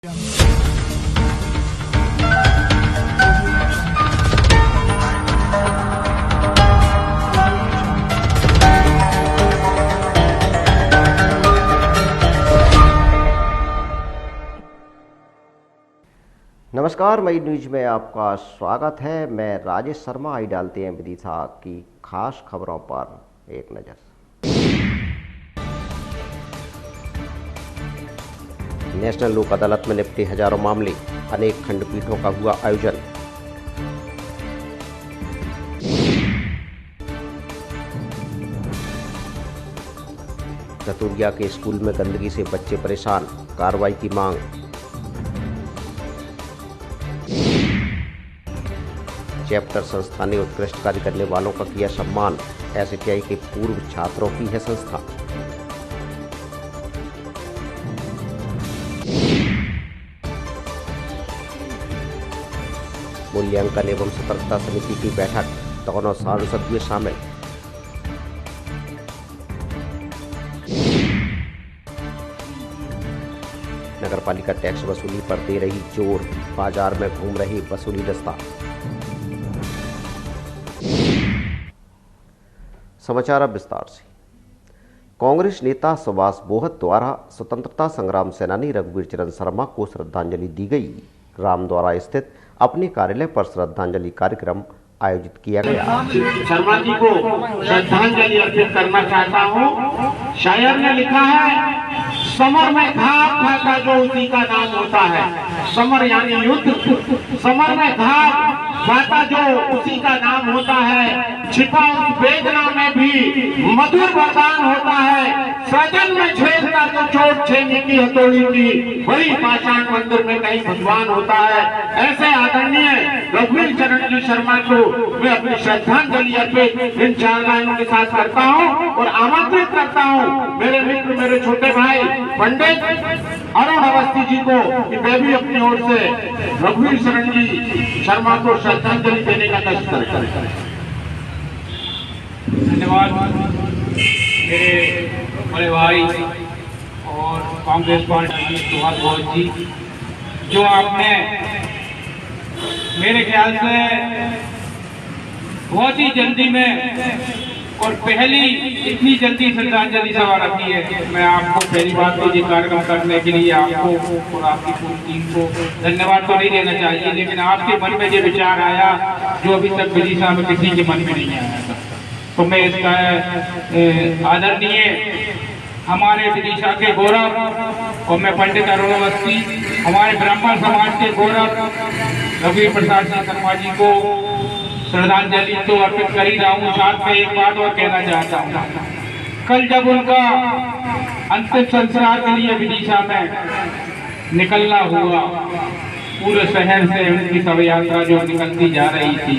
नमस्कार, मई न्यूज में आपका स्वागत है। मैं राजेश शर्मा। आई डालते हैं विदिशा की खास खबरों पर एक नज़र। नेशनल लोक अदालत में निपटे हजारों मामले, अनेक खंडपीठों का हुआ आयोजन। रतूरिया के स्कूल में गंदगी से बच्चे परेशान, कार्रवाई की मांग। चैप्टर संस्था ने उत्कृष्ट कार्य करने वालों का किया सम्मान। एसटीआई के पूर्व छात्रों की है संस्था। मूल्यांकन एवं सतर्कता समिति की बैठक, दोनों सांसद हुए शामिल। नगरपालिका टैक्स वसूली पर दे रही जोर, बाजार में घूम रही वसूली दस्ता। समाचार अब विस्तार से। कांग्रेस नेता सुभाष बोहत द्वारा स्वतंत्रता संग्राम सेनानी रघुवीर चरण शर्मा को श्रद्धांजलि दी गई। रामद्वारा स्थित अपने कार्यालय पर श्रद्धांजलि कार्यक्रम आयोजित किया गया। शर्मा जी को श्रद्धांजलि अर्पित करना चाहता हूँ। शायर ने लिखा है, समर में घात फाका जो उसी का नाम होता है। समर यानी युद्ध, समर में घात फाका जो उसी का नाम होता है। छिपा उस वेदना में भी मधुर वरदान होता है। सजन में छेदता तो चोट छेने की हथौड़ी की, वही पाषाण मंदिर में कहीं भगवान होता है। ऐसे आदरणीय रघुवीर चरण जी शर्मा को मैं अपनी श्रद्धांजलि अर्पित इन चार लाइनों के साथ करता हूं और आमंत्रित करता हूं मेरे मित्र, मेरे छोटे भाई पंडित अरुण अवस्थी जी को कि वे भी अपनी ओर से रघुवीर चरण जी शर्मा को श्रद्धांजलि देने का कष्ट करें। धन्यवाद मेरे बड़े भाई और कांग्रेस पार्टी के सुभाष बोहत जी, जो आपने मेरे ख्याल से बहुत ही जल्दी में और पहली इतनी जल्दी श्रद्धांजलि सभा रखी है। मैं आपको पहली बात तो ये कार्यक्रम करने के लिए आपको और आपकी पूरी टीम को धन्यवाद तो नहीं देना चाहिए, लेकिन आपके मन में ये विचार आया जो अभी तक विदिशा में किसी के मन में नहीं आया था, तो मैं इसका आदरणीय हमारे विदिशा के गौरव और मैं पंडित अरुण अवस्थी, हमारे ब्राह्मण समाज के गौरव रघुवीर प्रसाद सिंह शर्मा जी को श्रद्धांजलि तो अर्पित कर ही रहा हूँ। साथ में एक बात और कहना चाहता हूँ, कल जब उनका अंतिम संस्कार के लिए विदिशा में निकलना हुआ, पूरे शहर से उनकी शव यात्रा जो निकलती जा रही थी,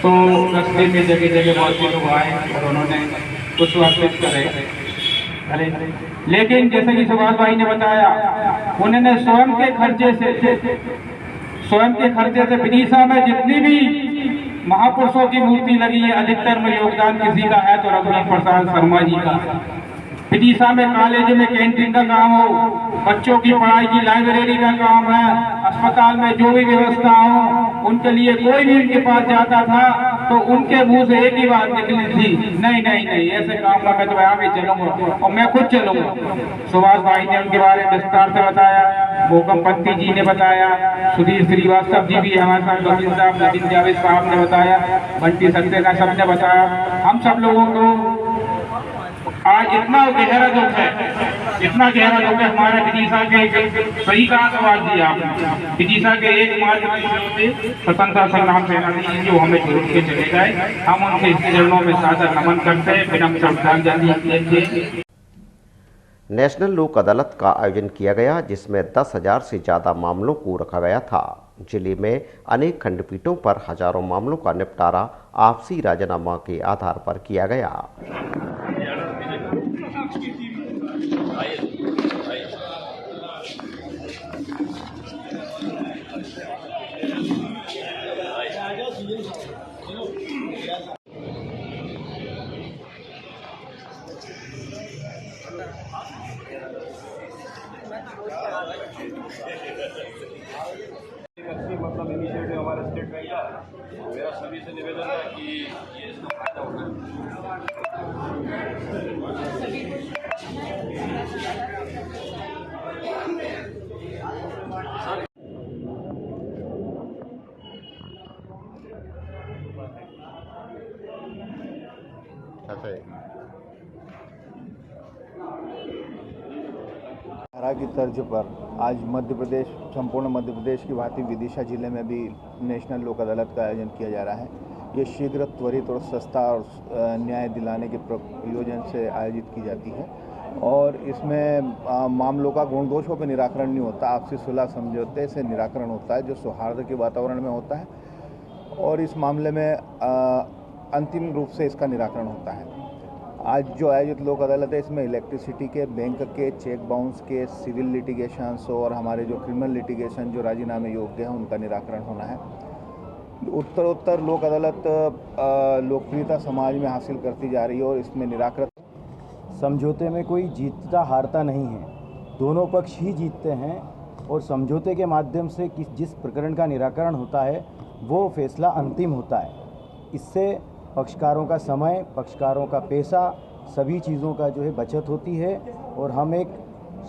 तो रास्ते में जगह जगह बहुत से लोग आए और उन्होंने कुछ अर्पित करे। लेकिन जैसे कि सुभाष भाई ने बताया, उन्होंने स्वयं के खर्चे से विदिशा में जितनी भी महापुरुषों की मूर्ति लगी है, अधिकतर में योगदान किसी का है तो रघुवीर प्रसाद शर्मा जी का। विदिशा में कॉलेज में कैंटीन का काम हो, बच्चों की पढ़ाई की लाइब्रेरी का काम है, अस्पताल में जो भी व्यवस्था हो, उनके लिए कोई भी उनके पास जाता था तो उनके मुंह से एक ही बात निकली थी, नहीं नहीं नहीं, ऐसे काम ना कर, तो मैं भी चलूंगा और मैं खुद चलूंगा। सुभाष भाई ने उनके बारे में विस्तार से बताया, भूकंप पंथी जी ने बताया, सुधीर श्रीवास्तव जी भी हमारे साथ, वकील साहब नदीम जावेद साहब ने बताया, बंटी सक्सेना सबने बताया। हम सब लोगों को आज इतना गहरा दुख है, इतना गहरा दुख है हमारे विदिशा के, सही कहा सवाल दिया आपने, विदिशा के एकमात्र स्वतंत्रता संग्राम सेनानी जो हमें छोड़ के चले गए, हम उनके चरणों में सादर नमन करते हैं, विनम्र श्रद्धांजलि देते हैं। नेशनल लोक अदालत का आयोजन किया गया, जिसमें 10,000 से ज़्यादा मामलों को रखा गया था। जिले में अनेक खंडपीठों पर हजारों मामलों का निपटारा आपसी राजीनामा के आधार पर किया गया। मतलब इनिशिएटिव हमारा स्टेट में लिया है। मेरा सभी से निवेदन है कि ये इसका फायदा उठाए। धारा की तर्ज पर आज मध्य प्रदेश, संपूर्ण मध्य प्रदेश की भांति विदिशा जिले में भी नेशनल लोक अदालत का आयोजन किया जा रहा है। ये शीघ्र, त्वरित और सस्ता और न्याय दिलाने के प्रयोजन से आयोजित की जाती है और इसमें मामलों का गुण दोषों पर निराकरण नहीं होता, आपसी सुलह समझौते से निराकरण होता है जो सौहार्द के वातावरण में होता है और इस मामले में अंतिम रूप से इसका निराकरण होता है। आज जो आयोजित लोक अदालत है इसमें इलेक्ट्रिसिटी के, बैंक के, चेक बाउंस के, सिविल लिटिगेशंस और हमारे जो क्रिमिनल लिटिगेशन जो राजीनामे योग्य हैं उनका निराकरण होना है। उत्तरोत्तर लोक अदालत लोकप्रियता समाज में हासिल करती जा रही है और इसमें निराकरण समझौते में कोई जीतता हारता नहीं है, दोनों पक्ष ही जीतते हैं और समझौते के माध्यम से जिस प्रकरण का निराकरण होता है वो फैसला अंतिम होता है। इससे पक्षकारों का समय, पक्षकारों का पैसा, सभी चीज़ों का जो है बचत होती है और हम एक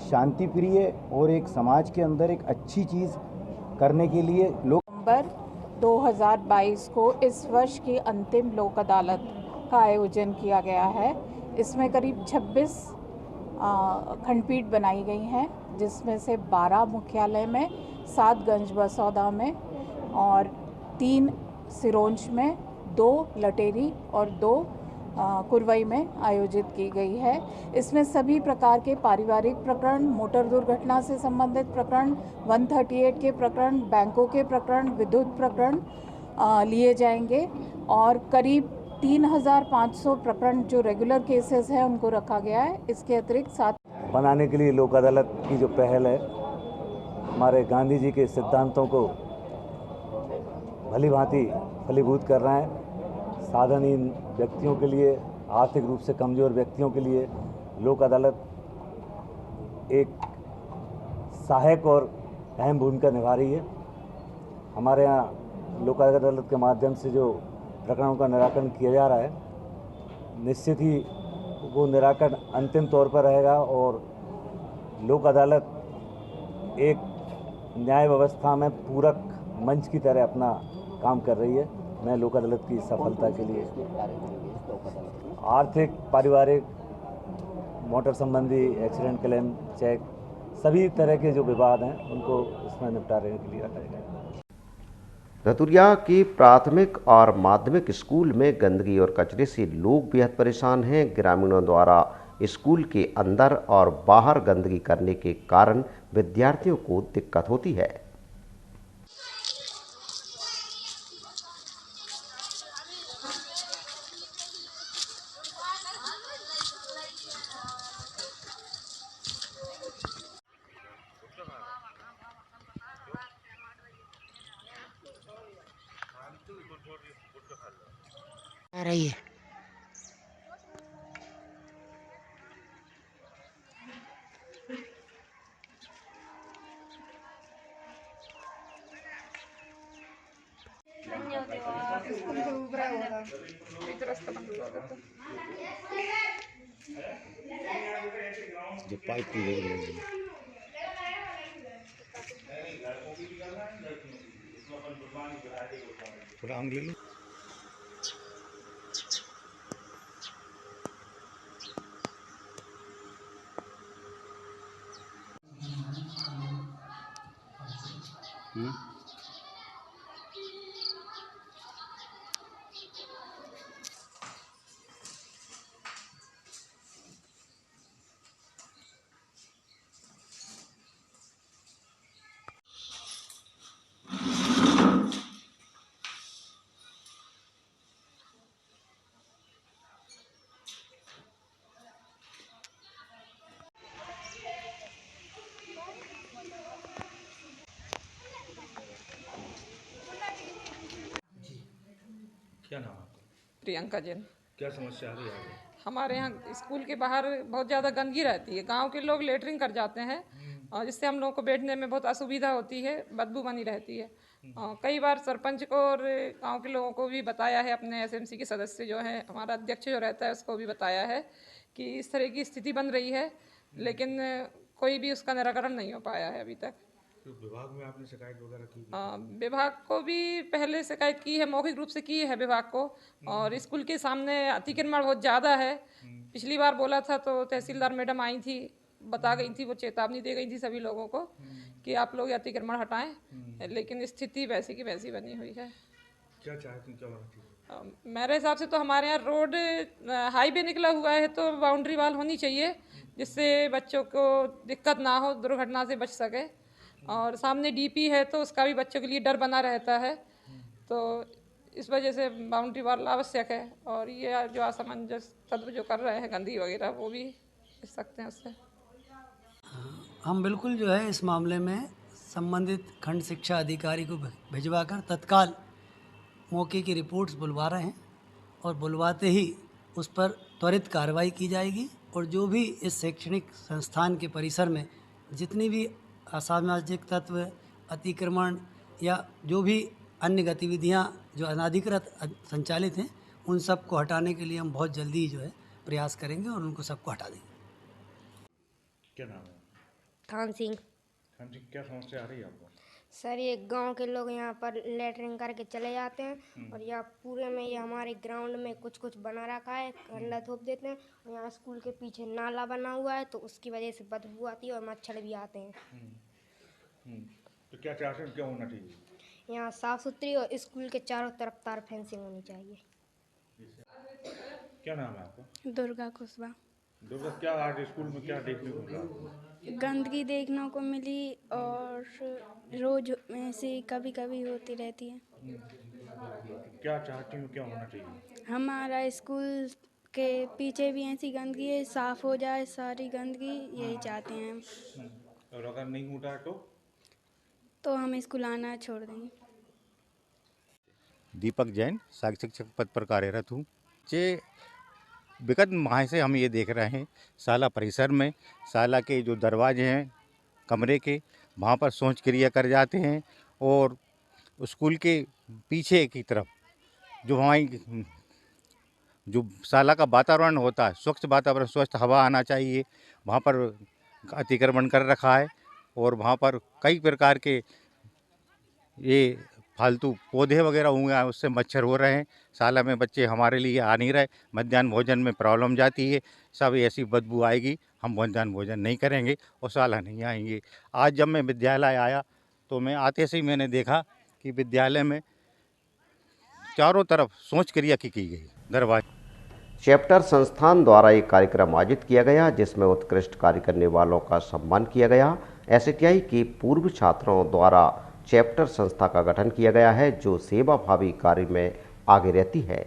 शांति प्रिय और एक समाज के अंदर एक अच्छी चीज़ करने के लिए नवंबर 2022 को इस वर्ष की अंतिम लोक अदालत का आयोजन किया गया है। इसमें करीब 26 खंडपीठ बनाई गई हैं, जिसमें से 12 मुख्यालय में, 7 गंज बसौदा में और 3 सिरोंज में, 2 लटेरी और 2 कुरवई में आयोजित की गई है। इसमें सभी प्रकार के पारिवारिक प्रकरण, मोटर दुर्घटना से संबंधित प्रकरण, 138 के प्रकरण, बैंकों के प्रकरण, विद्युत प्रकरण लिए जाएंगे और करीब 3500 प्रकरण जो रेगुलर केसेस हैं उनको रखा गया है। इसके अतिरिक्त 7 बनाने के लिए लोक अदालत की जो पहल है, हमारे गांधी जी के सिद्धांतों को भली भांति फलीभूत कर रहा है। साधनहीन व्यक्तियों के लिए, आर्थिक रूप से कमज़ोर व्यक्तियों के लिए लोक अदालत एक सहायक और अहम भूमिका निभा रही है। हमारे यहाँ लोक अदालत के माध्यम से जो प्रकरणों का निराकरण किया जा रहा है, निश्चित ही वो निराकरण अंतिम तौर पर रहेगा और लोक अदालत एक न्याय व्यवस्था में पूरक मंच की तरह अपना काम कर रही है। मैं लोक अदालत की सफलता के लिए आर्थिक, पारिवारिक, मोटर संबंधी, एक्सीडेंट क्लेम, चेक, सभी तरह के जो विवाद हैं उनको इसमें निपटाने के लिए रखा गया। धतुरिया की प्राथमिक और माध्यमिक स्कूल में गंदगी और कचरे से लोग बेहद परेशान हैं। ग्रामीणों द्वारा स्कूल के अंदर और बाहर गंदगी करने के कारण विद्यार्थियों को दिक्कत होती है। आ रही है। जो पाइप की थोड़ा आंग ले लो। क्या नाम है आपका? प्रियंका जैन। क्या समस्या आ रही है आपको? हमारे यहाँ स्कूल के बाहर बहुत ज़्यादा गंदगी रहती है। गांव के लोग लेटरिंग कर जाते हैं और जिससे हम लोगों को बैठने में बहुत असुविधा होती है, बदबू बनी रहती है। कई बार सरपंच को और गांव के लोगों को भी बताया है, अपने एसएमसी के सदस्य जो है, हमारा अध्यक्ष जो रहता है उसको भी बताया है कि इस तरह की स्थिति बन रही है, लेकिन कोई भी उसका निराकरण नहीं हो पाया है अभी तक। तो विभाग में आपने शिकायत वगैरह की? विभाग को भी पहले शिकायत की है, मौखिक रूप से की है विभाग को। और स्कूल के सामने अतिक्रमण बहुत ज़्यादा है। पिछली बार बोला था तो तहसीलदार मैडम आई थी, बता गई थी, वो चेतावनी दे गई थी सभी लोगों को कि आप लोग अतिक्रमण हटाएं, लेकिन स्थिति वैसी की वैसी बनी हुई है। क्या चाहती, क्या होना चाहिए? मेरे हिसाब से तो हमारे यहाँ रोड हाईवे निकला हुआ है तो बाउंड्री वाल होनी चाहिए, जिससे बच्चों को दिक्कत ना हो, दुर्घटना से बच सके। और सामने डीपी है तो उसका भी बच्चों के लिए डर बना रहता है, तो इस वजह से बाउंड्री वाल आवश्यक है। और ये जो असमंजस तत्व जो कर रहे हैं, गंदगी वगैरह, वो भी बच सकते हैं उससे। हम बिल्कुल जो है इस मामले में संबंधित खंड शिक्षा अधिकारी को भिजवाकर तत्काल मौके की रिपोर्ट्स बुलवा रहे हैं और बुलवाते ही उस पर त्वरित कार्रवाई की जाएगी। और जो भी इस शैक्षणिक संस्थान के परिसर में जितनी भी असामाजिक तत्व, अतिक्रमण या जो भी अन्य गतिविधियां जो अनाधिकृत संचालित हैं, उन सब को हटाने के लिए हम बहुत जल्दी जो है प्रयास करेंगे और उनको सबको हटा देंगे। क्या नाम है? खान सिंह। खान सिंह, क्या समस्या आ रही है आपको? सर, ये गांव के लोग यहाँ पर लेटरिन करके चले जाते हैं और यहाँ पूरे में ये हमारे ग्राउंड में कुछ कुछ बना रखा है, कंडा थोप देते हैं। और यहाँ स्कूल के पीछे नाला बना हुआ है तो उसकी वजह से बदबू आती है और मच्छर भी आते हैं। तो क्या चाहते हैं, क्या होना चाहिए? यहाँ साफ सुथरी और स्कूल के चारों तरफ तार फेंसिंग होनी चाहिए। क्या नाम है आपका? दुर्गा कुशवाहा। दुर्गा, क्या आज स्कूल में क्या देखने को मिला? गंदगी देखने को मिली और रोज ऐसे कभी कभी होती रहती है। क्या चाहती हूँ, क्या होना चाहिए? हमारा स्कूल के पीछे भी ऐसी गंदगी है, साफ हो जाए सारी गंदगी, यही चाहते हैं हम। और अगर नहीं उठा तो हम स्कूल आना छोड़ देंगे। दीपक जैन, सहायक शिक्षक पद पर कार्यरत हूँ। विगत माह से हम ये देख रहे हैं, शाला परिसर में शाला के जो दरवाजे हैं कमरे के, वहाँ पर शौच क्रिया कर जाते हैं और स्कूल के पीछे की तरफ जो हमारी जो शाला का वातावरण होता है, स्वच्छ वातावरण, स्वच्छ हवा आना चाहिए, वहाँ पर अतिक्रमण कर रखा है। और वहाँ पर कई प्रकार के ये फालतू पौधे वगैरह हुए हैं, उससे मच्छर हो रहे हैं। शाला में बच्चे हमारे लिए आ नहीं रहे, मध्याह्न भोजन में प्रॉब्लम जाती है, सब ऐसी बदबू आएगी, हम मध्याह्न भोजन नहीं करेंगे और शाला नहीं आएंगे। आज जब मैं विद्यालय आया तो मैं आते से ही मैंने देखा कि विद्यालय में चारों तरफ शौच क्रिया की गई। दरवाजे चैप्टर संस्थान द्वारा एक कार्यक्रम आयोजित किया गया, जिसमें उत्कृष्ट कार्य करने वालों का सम्मान किया गया। एसटीआई के पूर्व छात्रों द्वारा चैप्टर संस्था का गठन किया गया है, जो सेवाभावी कार्य में आगे रहती है।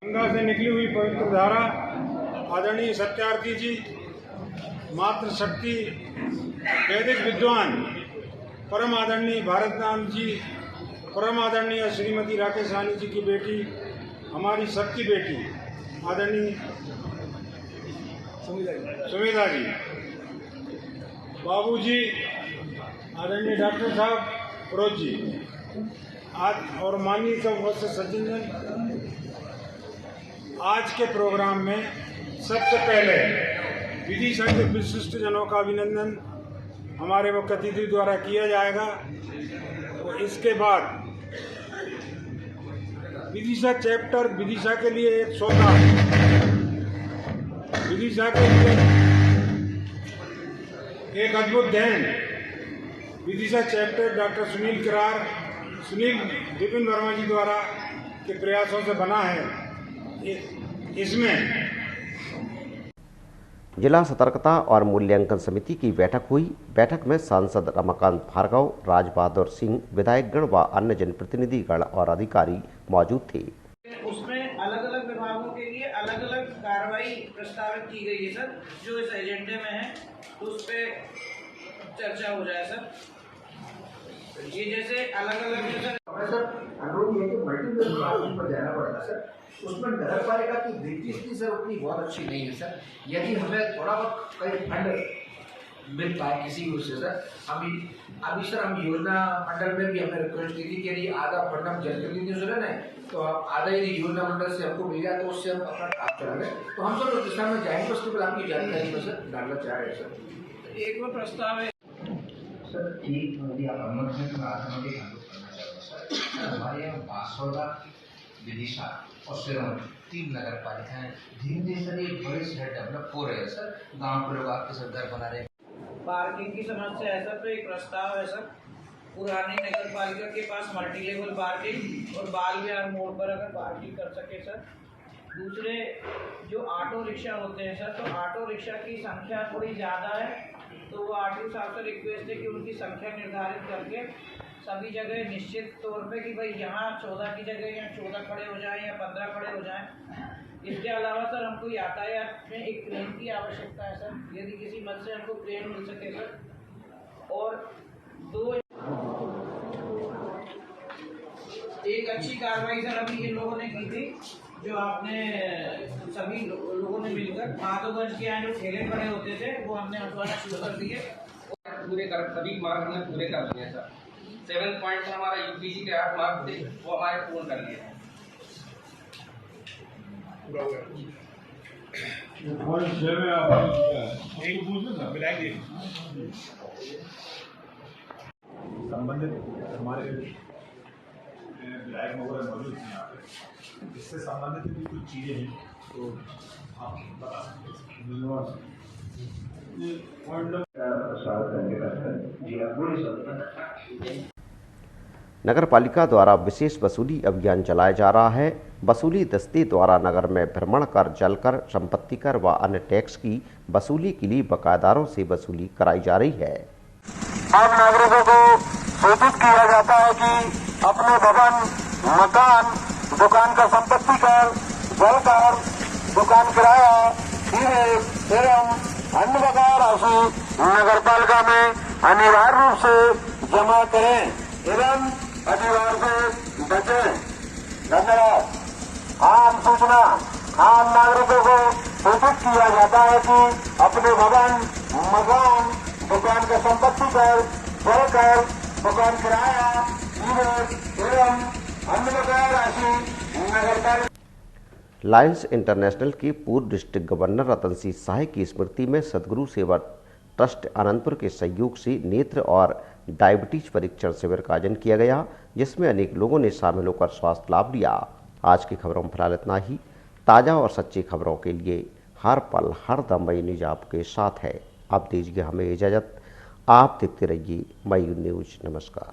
गंगा से निकली हुई पवित्र धारा आदरणीय सत्यार्थी जी, मातृशक्ति, वैदिक विद्वान परम आदरणीय भारत नाम जी, परम आदरणीय श्रीमती राकेश रानी जी की बेटी, हमारी सबकी बेटी आदरणीय सुमेधा जी, बाबूजी आदरणीय डॉक्टर साहब फिरोज जी, आज और माननीय सब उपस्थित सज्जनजन, आज के प्रोग्राम में सबसे पहले विदिशा के विशिष्ट जनों का अभिनंदन हमारे मुख्य अतिथि द्वारा किया जाएगा। और इसके बाद विदिशा चैप्टर विदिशा के लिए एक सौगात, विदिशा के लिए एक अद्भुत देन विदिशा चैप्टर डॉक्टर सुनील विपिन वर्मा जी द्वारा के प्रयासों से बना है। इसमें जिला सतर्कता और मूल्यांकन समिति की बैठक हुई। बैठक में सांसद रमाकांत भार्गव, राज बहादुर सिंह, विधायकगण व अन्य जनप्रतिनिधिगण और अधिकारी मौजूद थे। उसमें अलग अलग विभागों के लिए अलग अलग कार्रवाई प्रस्तावित की गई है सर, जो इस एजेंडे में है तो उस पर चर्चा हो जाए सर। ये जैसे अलग अलग सर अनुरोध ये कि मल्टीपल विभागों पर जाना पड़ता है सर, उसमें नगर पालिका की दृष्टि सर उतनी बहुत अच्छी नहीं है सर। यदि हमें थोड़ा बहुत कहीं फंड मिल पाए किसी उससे सर, अभी सर हम योजना मंडल में भी हमें रिक्वेस्ट की थी कि यदि आधा फंड हम जनप्रतिनिधियों से लेना है तो आप आधा यदि योजना मंडल से हमको मिल जाए तो उससे हम अपना काम चला लें। तो हम सर उस दिशा में जाएंगे, उसके बाद आपकी जानकारी में सर डालना चाह रहे हैं सर। एक और प्रस्ताव है सर, एक यदि आप अनुमति में करना चाहते सर, हमारे यहाँ बांसवाड़ा, विदिशा और सिरोंज 3 नगर पालिकाएं धीरे धीरे सर एक बड़े शहर डेवलप हो रहे हैं सर। गांव के लोग आपके सर घर बना रहे हैं। पार्किंग की समस्या है सर, तो एक प्रस्ताव है सर, पुरानी नगर पालिका के पास मल्टी लेवल पार्किंग और बाल विहार मोड़ पर अगर पार्किंग कर सके सर। दूसरे जो ऑटो रिक्शा होते हैं सर, तो ऑटो रिक्शा की संख्या थोड़ी ज़्यादा है, तो वो आरटीओ साहब से रिक्वेस्ट है कि उनकी संख्या निर्धारित करके सभी जगह निश्चित तौर पे कि भाई यहाँ 14 की जगह यहाँ 14 खड़े हो जाएं या 15 खड़े हो जाएं। इसके अलावा सर हमको यातायात में एक क्रेन की आवश्यकता है सर, यदि किसी मत से हमको क्रेन मिल सके सर। और एक अच्छी कार्रवाई सर अभी इन लोगों ने की थी, जो आपने सभी लोगों ने मिलकर माधोगंज के यहाँ जो ठेले खड़े होते थे वो हमने हटवाना शुरू कर दिए। पूरे कर सभी मार्ग हमने पूरे कर दिए सर। 7 पॉइंट हमारा यूपीजी के 8 मार्क थे वो हमारे पूर्ण कर लिए। संबंधित हमारे विधायक वगैरह मौजूद हैं यहाँ पे, इससे संबंधित भी कुछ चीज़ें हैं तो आप बता सकते हैं। नगर पालिका द्वारा विशेष वसूली अभियान चलाया जा रहा है। वसूली दस्ते द्वारा नगर में भ्रमण कर, जल कर, संपत्ति कर व अन्य टैक्स की वसूली के लिए बकायदारों से वसूली कराई जा रही है। आम नागरिकों को सूचित किया जाता है कि अपने भवन, मकान, दुकान का संपत्ति कर, जल कर, दुकान किराया एवं अन्य बकाया राशि नगर पालिका में अनिवार्य रूप से जमा करें एवं अधिवार से बचें। धन्यवाद। आम सूचना आम नागरिकों को सूचित किया जाता है कि अपने भवन, मकान, दुकान का संपत्ति कर, जल कर, दुकान किराया एवं अन्य बकाया राशि नगर पालिका। लायंस इंटरनेशनल के पूर्व डिस्ट्रिक्ट गवर्नर रतन सिंह साहे की स्मृति में सदगुरु सेवा ट्रस्ट आनंदपुर के सहयोग से नेत्र और डायबिटीज परीक्षण शिविर का आयोजन किया गया, जिसमें अनेक लोगों ने शामिल होकर स्वास्थ्य लाभ लिया। आज की खबरों में फिलहाल इतना ही। ताज़ा और सच्ची खबरों के लिए हर पल हर दम मई न्यूज आपके साथ है। आप दीजिए हमें इजाज़त। आप देखते रहिए मई न्यूज। नमस्कार।